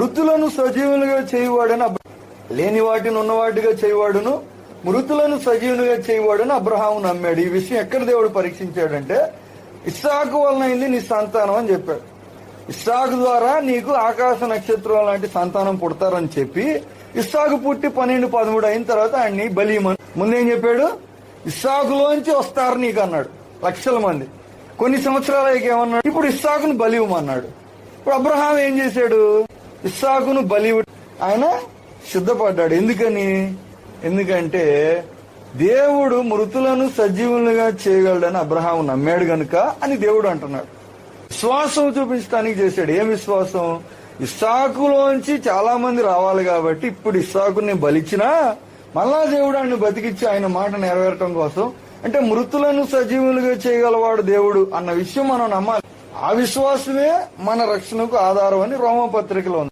మృతులను సజీవులుగా చేయవాడని లేని వాటిని ఉన్నవాటిగా చేయవాడును, మృతులను సజీవులుగా చేయవాడని అబ్రహాము నమ్మాడు. ఈ విషయం ఎక్కడ దేవుడు పరీక్షించాడంటే ఇస్సాకు వలన అయింది నీ సంతానం అని చెప్పాడు. ఇస్సాకు ద్వారా నీకు ఆకాశ నక్షత్రం లాంటి సంతానం పుడతారని చెప్పి ఇస్సాకు పుట్టి 12-13 అయిన తర్వాత ఆయన్ని బలియమని ముందేం చెప్పాడు, ఇస్సాకులోంచి వస్తారు నీకు అన్నాడు. లక్షల మంది కొన్ని సంవత్సరాలకి ఏమన్నాడు, ఇప్పుడు ఇస్సాకును బలివమన్నాడు. ఇప్పుడు అబ్రహాం ఏం చేశాడు, ఇస్సాకును బలి ఆయన సిద్ధపడ్డాడు. ఎందుకంటే దేవుడు మృతులను సజీవులుగా చేయగలడని అబ్రహాము నమ్మాడు గనుక అని దేవుడు అంటున్నాడు. విశ్వాసం చూపించడానికి చేశాడు. ఏం విశ్వాసం, ఇస్సాకులోంచి చాలా మంది రావాలి కాబట్టి ఇప్పుడు ఇస్సాకుని బలిచ్చినా మళ్ళా దేవుడు ఆయన బతికిచ్చి ఆయన మాట నెరవేరటం కోసం, అంటే మృతులను సజీవులుగా చేయగలవాడు దేవుడు అన్న విషయం మనం నమ్మాలి. ఆ విశ్వాసమే మన రక్షణకు ఆధారం అని రోమపత్రికలో ఉంది.